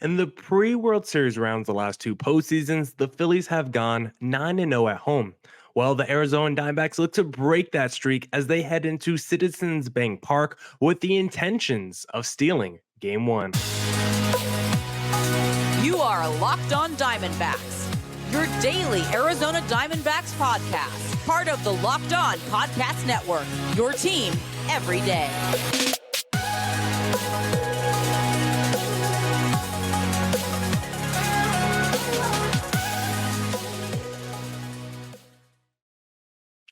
In the pre-World Series rounds the last two postseasons, the Phillies have gone 9-0 at home. Well, the Arizona Diamondbacks look to break that streak as they head into Citizens Bank Park with the intentions of stealing Game 1. You are Locked On Diamondbacks, your daily Arizona Diamondbacks podcast, part of the Locked On Podcast Network, your team every day.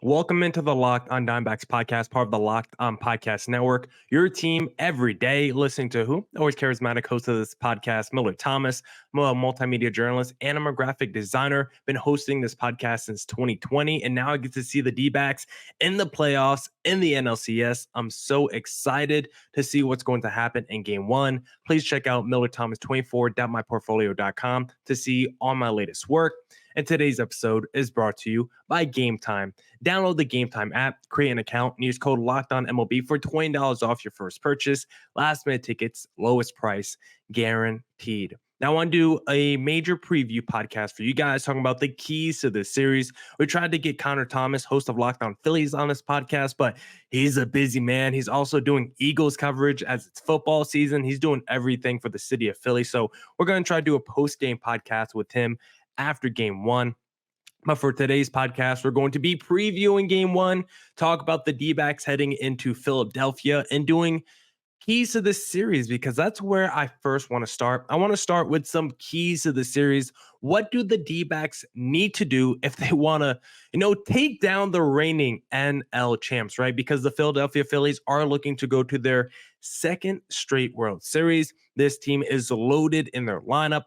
Welcome into the Locked On Diamondbacks podcast, part of the Locked On Podcast Network. Your team every day, listening to who? Always charismatic host of this podcast, Millard Thomas. I'm a multimedia journalist and I'm a graphic designer. Been hosting this podcast since 2020, and now I get to see the D-backs in the playoffs in the NLCS. I'm so excited to see what's going to happen in Game 1. Please check out millardthomas24.myportfolio.com to see all my latest work. And today's episode is brought to you by Game Time. Download the Game Time app, create an account, and use code LOCKEDONMLB for $20 off your first purchase. Last minute tickets, lowest price, guaranteed. Now, I want to do a major preview podcast for you guys talking about the keys to this series. We tried to get Connor Thomas, host of Locked On Phillies, on this podcast, but he's a busy man. He's also doing Eagles coverage as it's football season. He's doing everything for the city of Philly. So we're going to try to do a post-game podcast with him after Game 1. But for today's podcast, we're going to be previewing Game 1, talk about the D-backs heading into Philadelphia, and doing keys to this series, because that's where I first want to start. I want to start with some keys to the series. What do the D-backs need to do if they want to, take down the reigning NL champs, right? Because the Philadelphia Phillies are looking to go to their second straight World Series. This team is loaded in their lineup.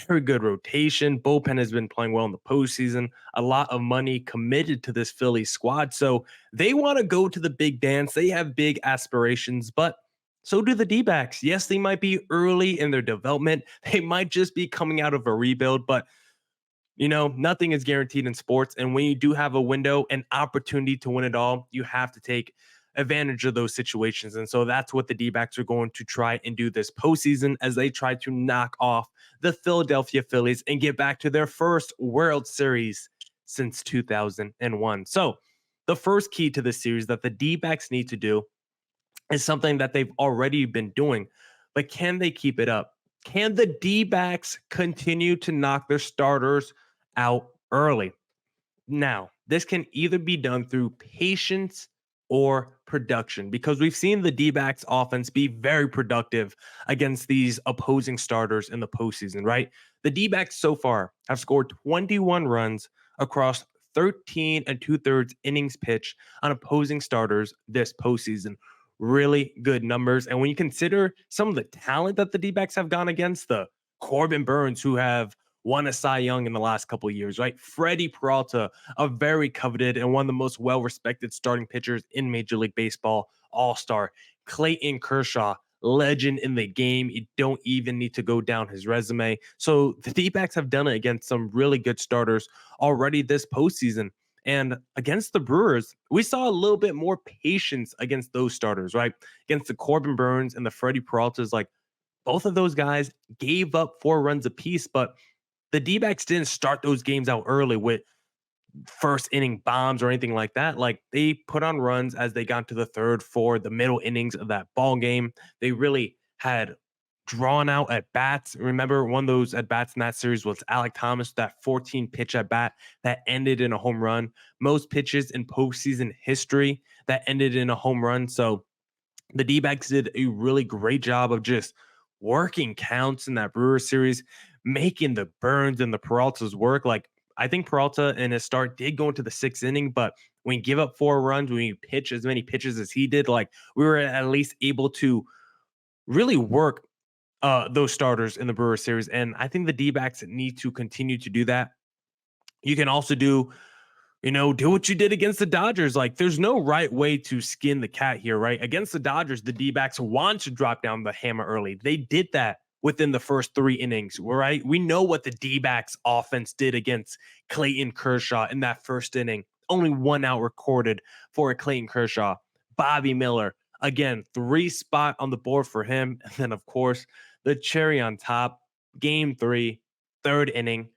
Very good rotation. Bullpen has been playing well in the postseason. A lot of money committed to this Philly squad. So they want to go to the big dance. They have big aspirations, but so do the D-backs. Yes, they might be early in their development. They might just be coming out of a rebuild, but nothing is guaranteed in sports. And when you do have a window, an opportunity to win it all, you have to take advantage of those situations. And so that's what the D-backs are going to try and do this postseason as they try to knock off the Philadelphia Phillies and get back to their first World Series since 2001. So the first key to this series that the D-backs need to do is something that they've already been doing, but can they keep it up? Can the D-backs continue to knock their starters out early? Now, this can either be done through patience or production, because we've seen the D-backs offense be very productive against these opposing starters in the postseason, right? The D-backs so far have scored 21 runs across 13 and 2/3 innings pitched on opposing starters this postseason. Really good numbers. And when you consider some of the talent that the D-backs have gone against, the Corbin Burns, who have won a Cy Young in the last couple of years, right? Freddie Peralta, a very coveted and one of the most well-respected starting pitchers in Major League Baseball, all-star. Clayton Kershaw, legend in the game. You don't even need to go down his resume. So the D-backs have done it against some really good starters already this postseason. And against the Brewers, we saw a little bit more patience against those starters, right? Against the Corbin Burns and the Freddie Peraltas, like both of those guys gave up 4 runs apiece, but the D-backs didn't start those games out early with first inning bombs or anything like that. Like, they put on runs as they got to the third, fourth, the middle innings of that ball game. They really had drawn out at bats. Remember, one of those at bats in that series was Alec Thomas, that 14 pitch at bat that ended in a home run. Most pitches in postseason history that ended in a home run. So the D-backs did a really great job of just working counts in that Brewers series, making the Burns and the Peraltas work. Like, I think Peralta in his start did go into the 6th inning, but when you give up 4 runs, when you pitch as many pitches as he did, like, we were at least able to really work those starters in the Brewers series. And I think the D-backs need to continue to do that. You can also do what you did against the Dodgers. Like, there's no right way to skin the cat here, right? Against the Dodgers, the D-backs want to drop down the hammer early. They did that within the first 3 innings, right? We know what the D-backs offense did against Clayton Kershaw in that first inning. Only 1 out recorded for a Clayton Kershaw. Bobby Miller, again, 3 spot on the board for him. And then, of course, the cherry on top, game 3, third inning,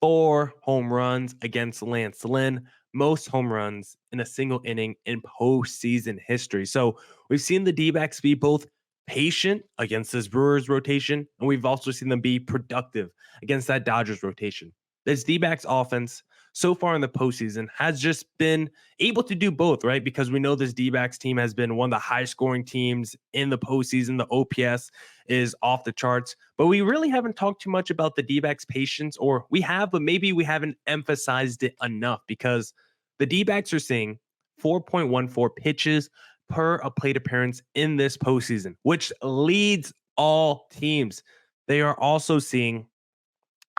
4 home runs against Lance Lynn, most home runs in a single inning in postseason history. So we've seen the D-backs be both patient against this Brewers rotation, and we've also seen them be productive against that Dodgers rotation. This D-backs offense so far in the postseason has just been able to do both, right? Because we know this D-backs team has been one of the high scoring teams in the postseason. The OPS is off the charts, but we really haven't talked too much about the D-backs patience, or we have, but maybe we haven't emphasized it enough because the D-backs are seeing 4.14 pitches per a plate appearance in this postseason, which leads all teams. They are also seeing,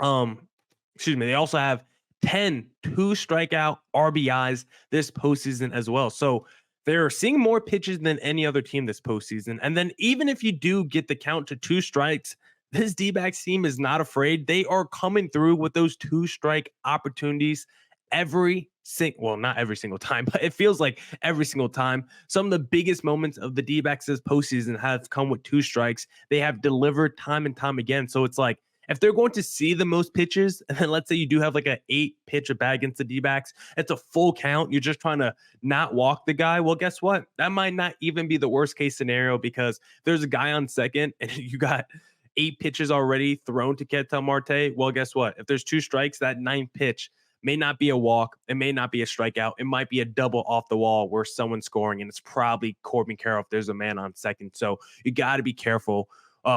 they also have 10 two-strikeout RBIs this postseason as well. So they're seeing more pitches than any other team this postseason. And then even if you do get the count to 2 strikes, this D-backs team is not afraid. They are coming through with those 2-strike opportunities not every single time, but it feels like every single time. Some of the biggest moments of the D-backs this postseason have come with 2 strikes. They have delivered time and time again. So it's like, if they're going to see the most pitches, and then let's say you do have like an 8 pitch at bat against the D-backs, it's a full count. You're just trying to not walk the guy. Well, guess what? That might not even be the worst case scenario because there's a guy on second and you got 8 pitches already thrown to Ketel Marte. Well, guess what? If there's 2 strikes, that 9th pitch may not be a walk. It may not be a strikeout. It might be a double off the wall where someone's scoring, and it's probably Corbin Carroll if there's a man on second. So you got to be careful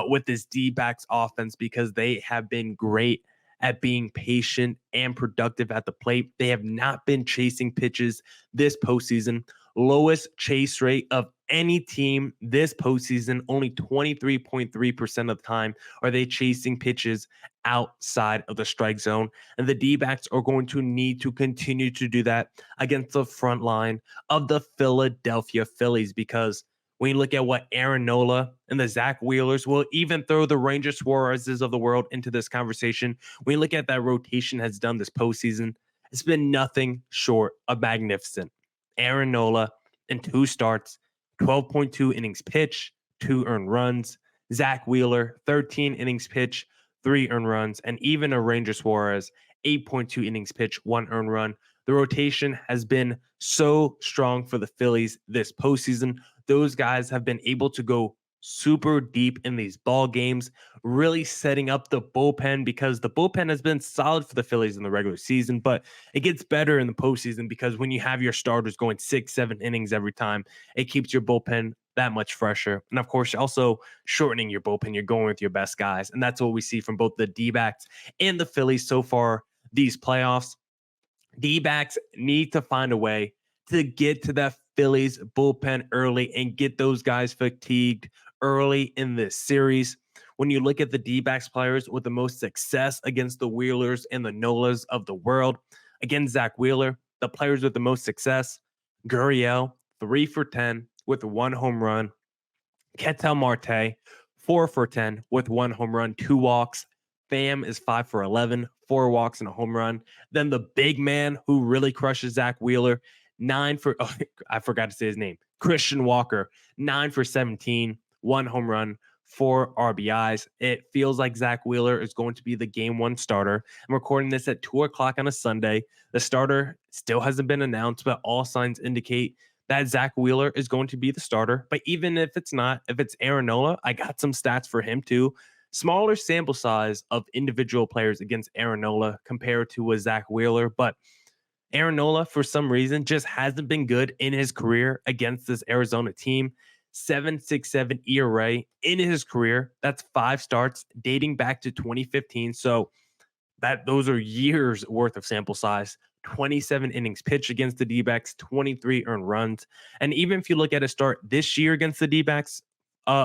with this D-backs offense because they have been great at being patient and productive at the plate. They have not been chasing pitches this postseason. Lowest chase rate of any team this postseason. Only 23.3% of the time are they chasing pitches outside of the strike zone. And the D-backs are going to need to continue to do that against the front line of the Philadelphia Phillies because when you look at what Aaron Nola and the Zach Wheelers will even throw the Ranger Suarez's of the world into this conversation, when you look at that rotation has done this postseason, it's been nothing short of magnificent. Aaron Nola in 2 starts, 12.2 innings pitch, 2 earned runs. Zach Wheeler, 13 innings pitch, 3 earned runs. And even a Ranger Suarez, 8.2 innings pitch, 1 earned run. The rotation has been so strong for the Phillies this postseason. Those guys have been able to go super deep in these ball games, really setting up the bullpen because the bullpen has been solid for the Phillies in the regular season, but it gets better in the postseason because when you have your starters going 6-7 innings every time, it keeps your bullpen that much fresher. And of course, also shortening your bullpen, you're going with your best guys. And that's what we see from both the D-backs and the Phillies so far these playoffs. D-backs need to find a way to get to that Phillies bullpen early and get those guys fatigued early in this series. When you look at the D-backs players with the most success against the Wheelers and the Nolas of the world, again, Zach Wheeler, the players with the most success, Gurriel, 3 for 10 with 1 home run. Ketel Marte, 4 for 10 with 1 home run, 2 walks. Pham is 5 for 11, 4 walks and a home run. Then the big man who really crushes Zach Wheeler, I forgot to say his name, Christian Walker, 9 for 17, 1 home run, 4 RBIs. It feels like Zach Wheeler is going to be the game 1 starter. I'm recording this at 2 o'clock on a Sunday. The starter still hasn't been announced, but all signs indicate that Zach Wheeler is going to be the starter. But even if it's not, if it's Aaron Nola, I got some stats for him too. Smaller sample size of individual players against Aaron Nola compared to a Zach Wheeler, but Aaron Nola, for some reason, just hasn't been good in his career against this Arizona team. 7.67 ERA in his career. That's 5 starts dating back to 2015. So those are years worth of sample size. 27 innings pitched against the D-backs, 23 earned runs. And even if you look at a start this year against the D-backs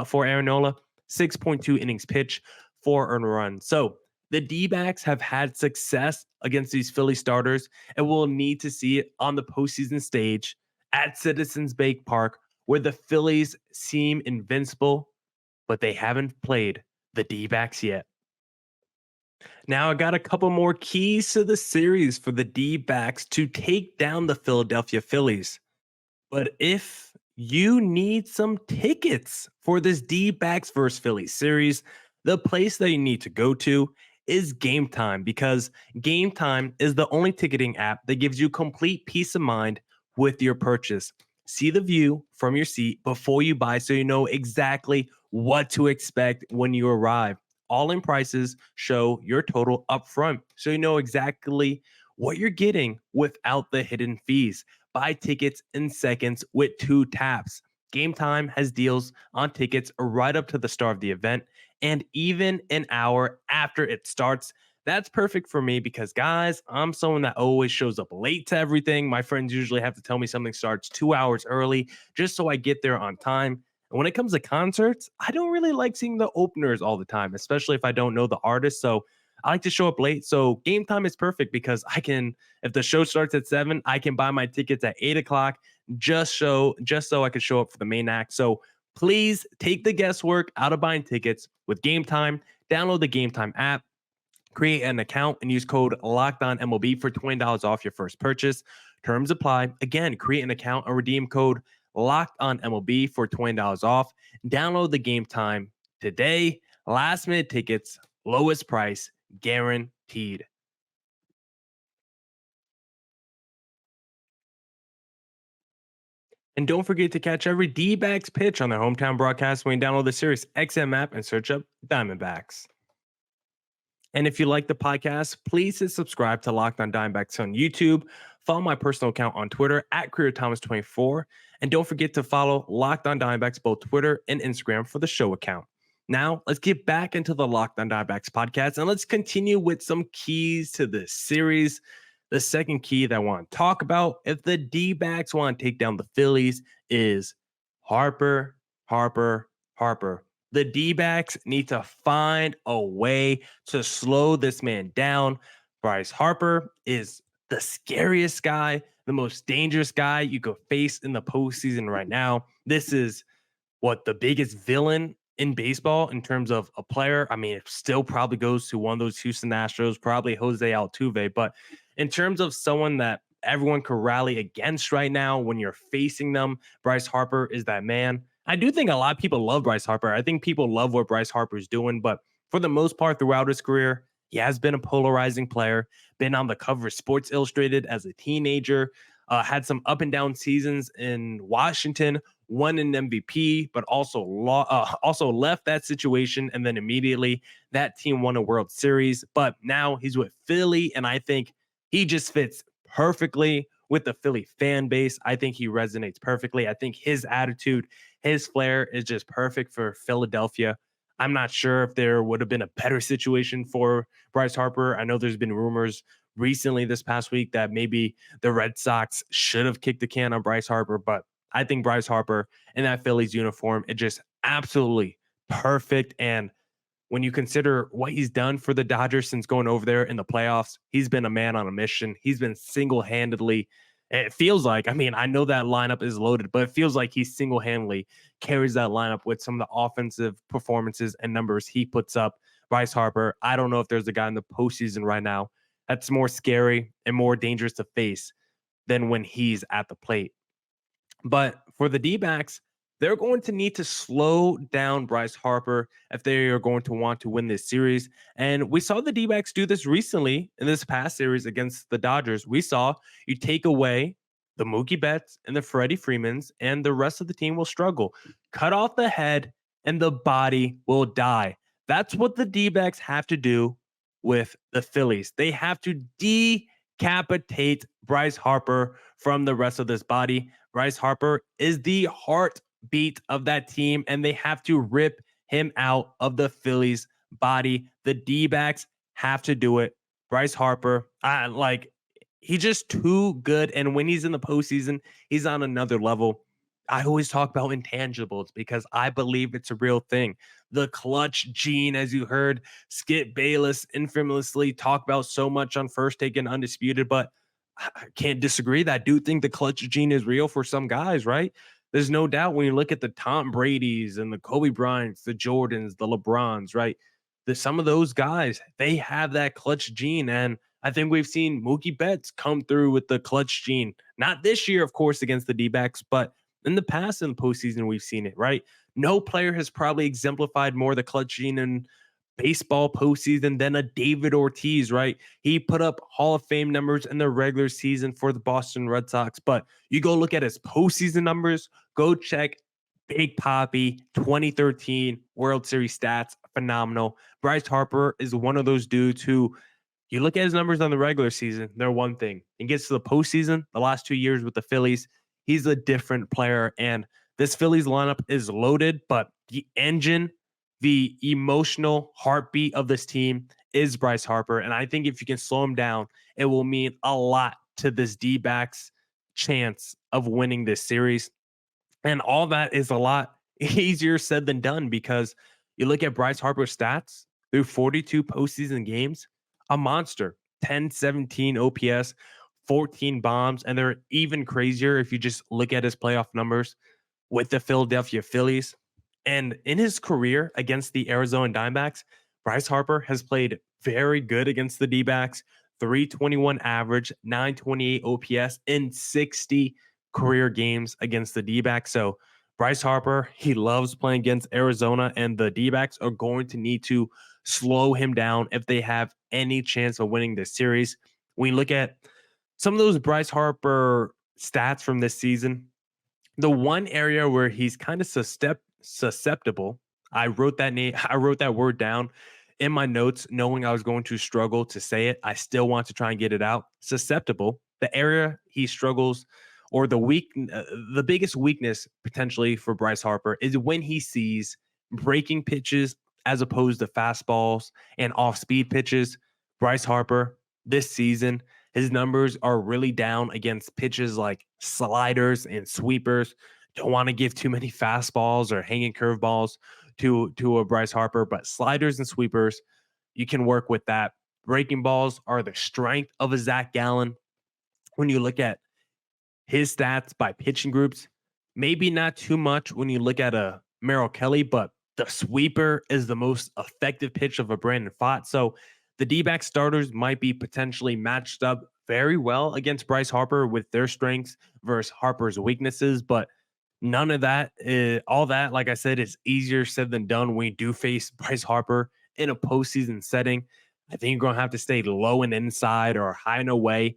for Aaron Nola, 6.2 innings pitched, 4 earned runs. So the D-backs have had success against these Philly starters, and we'll need to see it on the postseason stage at Citizens Bank Park, where the Phillies seem invincible, but they haven't played the D-backs yet. Now, I got a couple more keys to the series for the D-backs to take down the Philadelphia Phillies. But if you need some tickets for this D-backs versus Phillies series, The place that you need to go to is Game Time because Game Time is the only ticketing app that gives you complete peace of mind with your purchase. See the view from your seat before you buy so you know exactly what to expect when you arrive. All in prices show your total upfront so you know exactly what you're getting without the hidden fees. Buy tickets in seconds with 2 taps. Game Time has deals on tickets right up to the start of the event and even an hour after it starts. That's perfect for me because, guys, I'm someone that always shows up late to everything. My friends usually have to tell me something starts 2 hours early just so I get there on time. And when it comes to concerts, I don't really like seeing the openers all the time, especially if I don't know the artist. So I like to show up late. So Game Time is perfect because I can, if the show starts at 7, I can buy my tickets at 8 o'clock just so I could show up for the main act. So please take the guesswork out of buying tickets with Game Time. Download the Game Time app, create an account, and use code LOCKEDONMLB for $20 off your first purchase. Terms apply. Again, create an account and redeem code LOCKEDONMLB for $20 off. Download the Game Time today. Last minute tickets, lowest price, guaranteed. And don't forget to catch every D-backs pitch on their hometown broadcast when you download the Sirius XM app and search up Diamondbacks. And if you like the podcast, please hit subscribe to Locked On Diamondbacks on YouTube. Follow my personal account on Twitter at CareerThomas24. And don't forget to follow Locked On Diamondbacks, both Twitter and Instagram, for the show account. Now, let's get back into the Locked On Diamondbacks podcast and let's continue with some keys to this series. The second key that I want to talk about, if the D-backs want to take down the Phillies, is Harper, Harper, Harper. The D-backs need to find a way to slow this man down. Bryce Harper is the scariest guy, the most dangerous guy you could face in the postseason right now. This is the biggest villain in baseball in terms of a player. I mean, it still probably goes to one of those Houston Astros, probably Jose Altuve. But in terms of someone that everyone could rally against right now when you're facing them, Bryce Harper is that man. I do think a lot of people love Bryce Harper. I think people love what Bryce Harper is doing, but for the most part throughout his career, he has been a polarizing player, been on the cover of Sports Illustrated as a teenager, had some up and down seasons in Washington, won an MVP, but also left that situation, and then immediately that team won a World Series. But now he's with Philly, and I think he just fits perfectly with the Philly fan base. I think he resonates perfectly. I think his attitude, his flair is just perfect for Philadelphia. I'm not sure if there would have been a better situation for Bryce Harper. I know there's been rumors recently this past week that maybe the Red Sox should have kicked the can on Bryce Harper, but I think Bryce Harper in that Phillies uniform, it just absolutely perfect. And when you consider what he's done for the Dodgers since going over there in the playoffs, he's been a man on a mission. He's been single-handedly, it feels like, I mean, I know that lineup is loaded, but it feels like he single-handedly carries that lineup with some of the offensive performances and numbers he puts up. Bryce Harper, I don't know if there's a guy in the postseason right now that's more scary and more dangerous to face than when he's at the plate. But for the D-backs, they're going to need to slow down Bryce Harper if they are going to want to win this series. And we saw the D-backs do this recently in this past series against the Dodgers. We saw you take away the Mookie Betts and the Freddie Freemans, and the rest of the team will struggle. Cut off the head, and the body will die. That's what the D-backs have to do with the Phillies. They have to decapitate Bryce Harper from the rest of this body. Bryce Harper is the heartbeat of that team, and they have to rip him out of the Phillies body. The D-backs have to do it. Bryce Harper, he's just too good. And when he's in the postseason, he's on another level. I always talk about intangibles because I believe it's a real thing. The clutch gene, as you heard Skip Bayless infamously talk about so much on First Take and Undisputed, but I can't disagree that I do think the clutch gene is real for some guys, right? There's no doubt when you look at the Tom Brady's and the Kobe Bryant's, the Jordans, the LeBrons, right? Some of those guys, they have that clutch gene. And I think we've seen Mookie Betts come through with the clutch gene. Not this year, of course, against the D-backs, but in the past in the postseason, we've seen it, right? No player has probably exemplified more the clutch gene in baseball postseason than a David Ortiz, right? He put up Hall of Fame numbers in the regular season for the Boston Red Sox, but you go look at his postseason numbers, go check Big Poppy 2013 World Series stats, phenomenal. Bryce Harper is one of those dudes who you look at his numbers on the regular season, they're one thing. He gets to the postseason, the last 2 years with the Phillies, he's a different player. And this Phillies lineup is loaded, but the engine, the emotional heartbeat of this team is Bryce Harper. And I think if you can slow him down, it will mean a lot to this D-backs chance of winning this series. And all that is a lot easier said than done because you look at Bryce Harper's stats through 42 postseason games, a monster, 10-17 OPS, 14 bombs. And they're even crazier if you just look at his playoff numbers with the Philadelphia Phillies. And in his career against the Arizona Diamondbacks, Bryce Harper has played very good against the D-backs, 321 average, 928 OPS in 60 career games against the D-backs. So Bryce Harper, he loves playing against Arizona, and the D-backs are going to need to slow him down if they have any chance of winning this series. When you look at some of those Bryce Harper stats from this season, the one area where he's kind of susceptible, I wrote that name, I wrote that word down in my notes, knowing I was going to struggle to say it. I still want to try and get it out. Susceptible, the area he struggles, or the biggest weakness potentially for Bryce Harper is when he sees breaking pitches as opposed to fastballs and off-speed pitches. Bryce Harper this season, his numbers are really down against pitches like sliders and sweepers. Don't want to give too many fastballs or hanging curveballs to a Bryce Harper, but sliders and sweepers, you can work with that. Breaking balls are the strength of a Zach Gallen. When you look at his stats by pitching groups, maybe not too much when you look at a Merrill Kelly, but the sweeper is the most effective pitch of a Brandon Pfaadt. So the D-back starters might be potentially matched up very well against Bryce Harper with their strengths versus Harper's weaknesses, but none of that, all that, like I said, is easier said than done when you do face Bryce Harper in a postseason setting. I think you're going to have to stay low and inside or high and away.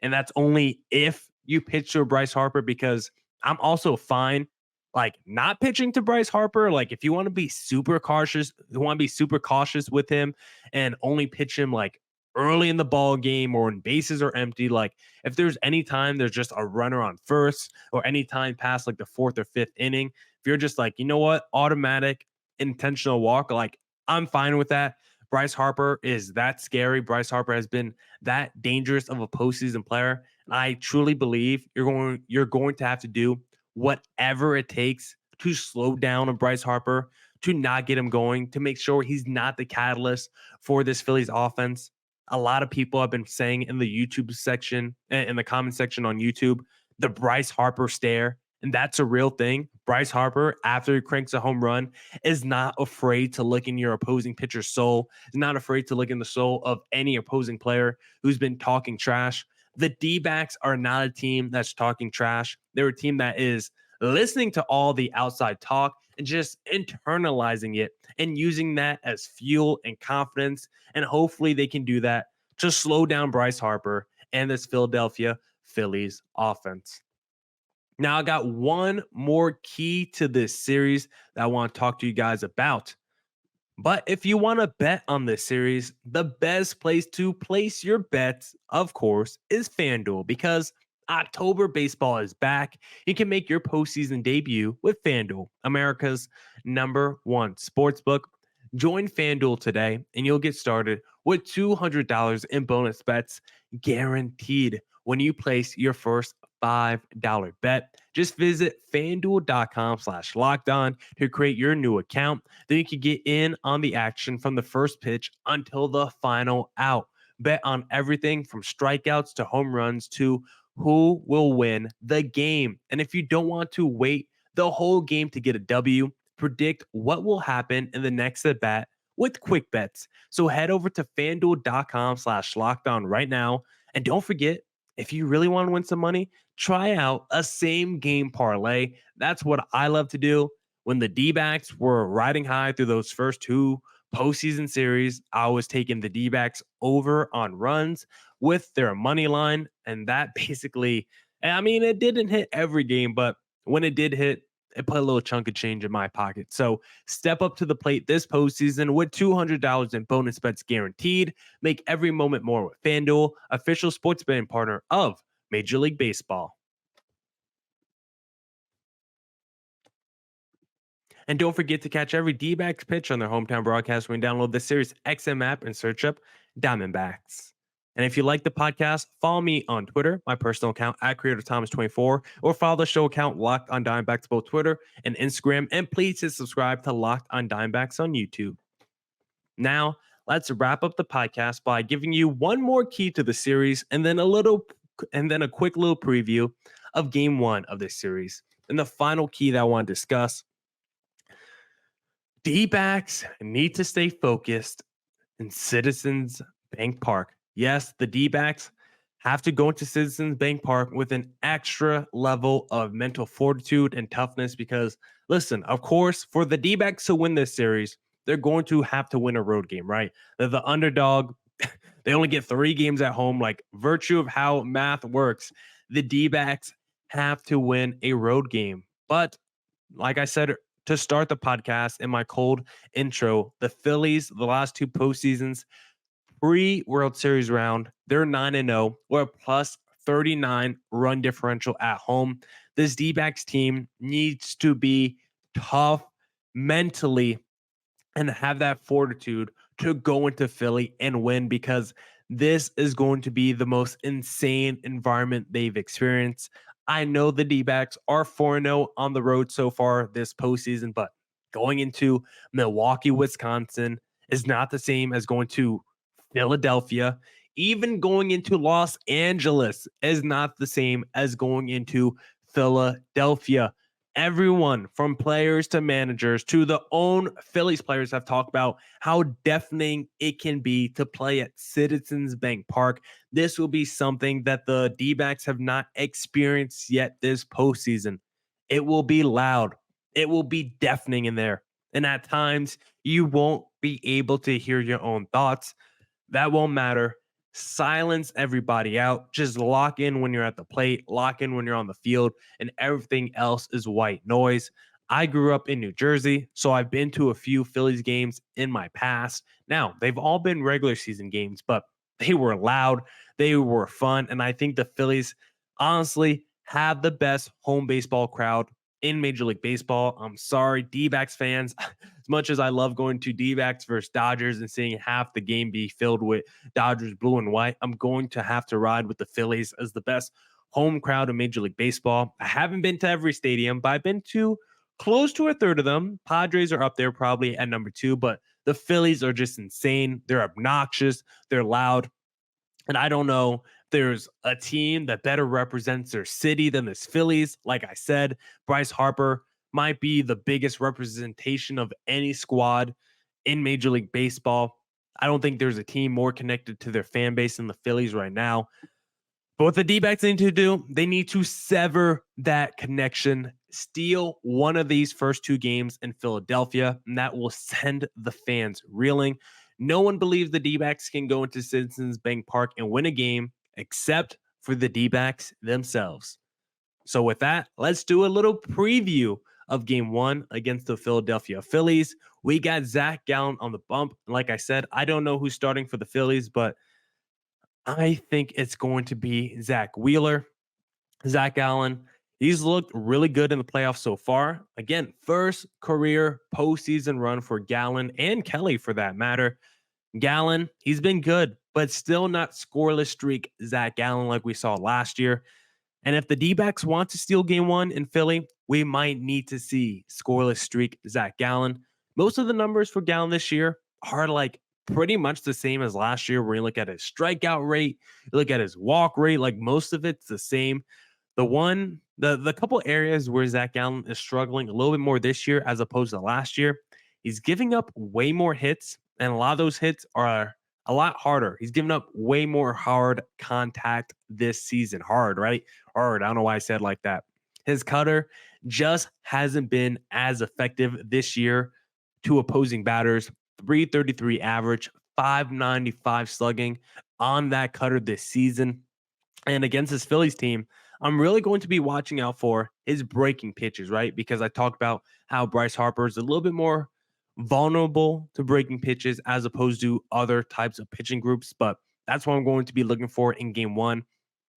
And that's only if you pitch to Bryce Harper, because I'm also fine like not pitching to Bryce Harper. Like if you want to be super cautious, with him and only pitch him like early in the ball game or when bases are empty. Like if there's any time there's just a runner on first or any time past like the fourth or fifth inning, if you're just like, you know what, automatic intentional walk, like I'm fine with that. Bryce Harper is that scary. Bryce Harper has been that dangerous of a postseason player. And I truly believe you're going to have to do whatever it takes to slow down a Bryce Harper, to not get him going, to make sure he's not the catalyst for this Phillies offense. A lot of people have been saying in the YouTube section, in the comment section on YouTube, the Bryce Harper stare. And that's a real thing. Bryce Harper, after he cranks a home run, is not afraid to look in your opposing pitcher's soul, is not afraid to look in the soul of any opposing player who's been talking trash. The D-backs are not a team that's talking trash. They're a team that is listening to all the outside talk and just internalizing it and using that as fuel and confidence. And hopefully they can do that to slow down Bryce Harper and this Philadelphia Phillies offense. Now, I got one more key to this series that I want to talk to you guys about. But if you want to bet on this series, the best place to place your bets, of course, is FanDuel, because October baseball is back. You can make your postseason debut with FanDuel, America's #1 sportsbook. Join FanDuel today, and you'll get started with $200 in bonus bets guaranteed when you place your first $5 bet. Just visit fanduel.com/lockedon to create your new account. Then you can get in on the action from the first pitch until the final out. Bet on everything from strikeouts to home runs to who will win the game. And if you don't want to wait the whole game to get a W, predict what will happen in the next at bat with quick bets. So head over to fanduel.com/lockedon right now. And don't forget, if you really want to win some money, try out a same game parlay. That's what I love to do. When the D-backs were riding high through those first two postseason series, I was taking the D-backs over on runs with their money line. And that basically, I mean, it didn't hit every game, but when it did hit, it put a little chunk of change in my pocket. So step up to the plate this postseason with $200 in bonus bets guaranteed. Make every moment more with FanDuel, official sports betting partner of Major League Baseball. And don't forget to catch every D-backs pitch on their hometown broadcast when you download the Sirius XM app and search up Diamondbacks. And if you like the podcast, follow me on Twitter, my personal account at CreatorThomas24, or follow the show account Locked on Diamondbacks, both Twitter and Instagram. And please hit subscribe to Locked on Diamondbacks on YouTube. Now, let's wrap up the podcast by giving you one more key to the series and then a quick little preview of game one of this series. And the final key that I want to discuss: D-backs need to stay focused in Citizens Bank Park. Yes, the D-backs have to go into Citizens Bank Park with an extra level of mental fortitude and toughness because, listen, of course, for the D-backs to win this series, they're going to have to win a road game, right? They're the underdog. They only get 3 games at home. Like, virtue of how math works, the D-backs have to win a road game. But like I said to start the podcast in my cold intro, the Phillies, the last 2 postseasons, pre-World Series round, they're 9-0 or a plus 39 run differential at home. This D-backs team needs to be tough mentally and have that fortitude to go into Philly and win, because this is going to be the most insane environment they've experienced. I know the D-backs are 4-0 on the road so far this postseason, but going into Milwaukee, Wisconsin is not the same as going to Philadelphia. Even going into Los Angeles is not the same as going into Philadelphia. Everyone from players to managers to the own Phillies players have talked about how deafening it can be to play at Citizens Bank Park. This will be something that the D-backs have not experienced yet this postseason. It will be loud. It will be deafening in there. And at times, you won't be able to hear your own thoughts. That won't matter. Silence everybody out. Just lock in when you're at the plate, lock in when you're on the field, and everything else is white noise. I grew up in New Jersey, so I've been to a few Phillies games in my past. Now, they've all been regular season games, but they were loud, they were fun, and I think the Phillies honestly have the best home baseball crowd in Major League Baseball. I'm sorry, D-backs fans. As much as I love going to D-backs versus Dodgers and seeing half the game be filled with Dodgers blue and white, I'm going to have to ride with the Phillies as the best home crowd in Major League Baseball. I haven't been to every stadium, but I've been to close to a third of them. Padres are up there probably at number 2, but the Phillies are just insane. They're obnoxious. They're loud. And I don't know, there's a team that better represents their city than this Phillies. Like I said, Bryce Harper might be the biggest representation of any squad in Major League Baseball. I don't think there's a team more connected to their fan base than the Phillies right now. But what the D-backs need to do, they need to sever that connection, steal one of these first 2 games in Philadelphia, and that will send the fans reeling. No one believes the D-backs can go into Citizens Bank Park and win a game except for the D-backs themselves. So with that, let's do a little preview of game 1 against the Philadelphia Phillies. We got Zach Gallen on the bump. Like I said, I don't know who's starting for the Phillies, but I think it's going to be Zach Wheeler. Zach Gallen, he's looked really good in the playoffs so far. Again, first career postseason run for Gallen and Kelly for that matter. Gallen, he's been good, but still not scoreless streak Zach Gallen like we saw last year. And if the D-backs want to steal game 1 in Philly, we might need to see scoreless streak Zach Gallen. Most of the numbers for Gallen this year are like pretty much the same as last year, where you look at his strikeout rate, you look at his walk rate, like most of it's the same. The couple areas where Zach Gallen is struggling a little bit more this year as opposed to last year, he's giving up way more hits, and a lot of those hits are a lot harder. He's giving up way more hard contact this season. Hard, right? Hard. I don't know why I said like that. His cutter just hasn't been as effective this year to opposing batters. .333 average, .595 slugging on that cutter this season. And against this Phillies team, I'm really going to be watching out for his breaking pitches, right? Because I talked about how Bryce Harper is a little bit more vulnerable to breaking pitches as opposed to other types of pitching groups. But that's what I'm going to be looking for in game one.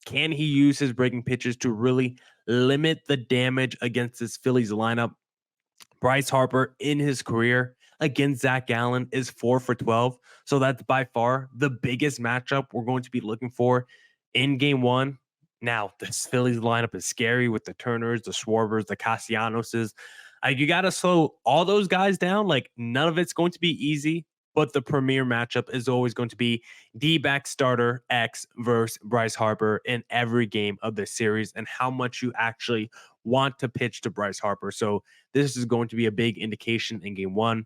Can he use his breaking pitches to really limit the damage against this Phillies lineup? Bryce Harper in his career against Zach Gallen is 4 for 12. So that's by far the biggest matchup we're going to be looking for in game one. Now, this Phillies lineup is scary with the Turners, the Schwarbers, the Castellanos. You got to slow all those guys down. Like, none of it's going to be easy, but the premier matchup is always going to be Dbacks starter X versus Bryce Harper in every game of this series, and how much you actually want to pitch to Bryce Harper. So this is going to be a big indication in game one.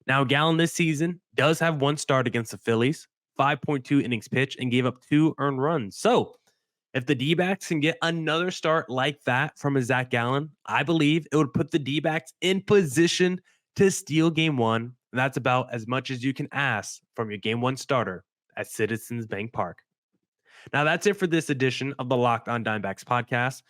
Now, Gallen this season does have one start against the Phillies, 5.2 innings pitched, and gave up 2 earned runs. So if the D-backs can get another start like that from a Zach Gallen, I believe it would put the D-backs in position to steal game one. And that's about as much as you can ask from your game one starter at Citizens Bank Park. Now, that's it for this edition of the Locked On Diamondbacks podcast.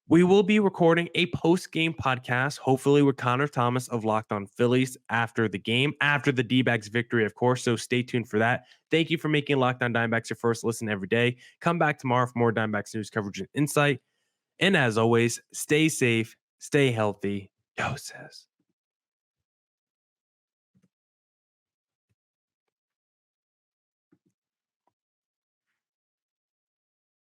We will be recording a post-game podcast, hopefully with Connor Thomas of Locked On Phillies after the game, after the D-backs victory, of course. So stay tuned for that. Thank you for making Locked On Diamondbacks your first listen every day. Come back tomorrow for more Diamondbacks news coverage and insight. And as always, stay safe, stay healthy. Doses.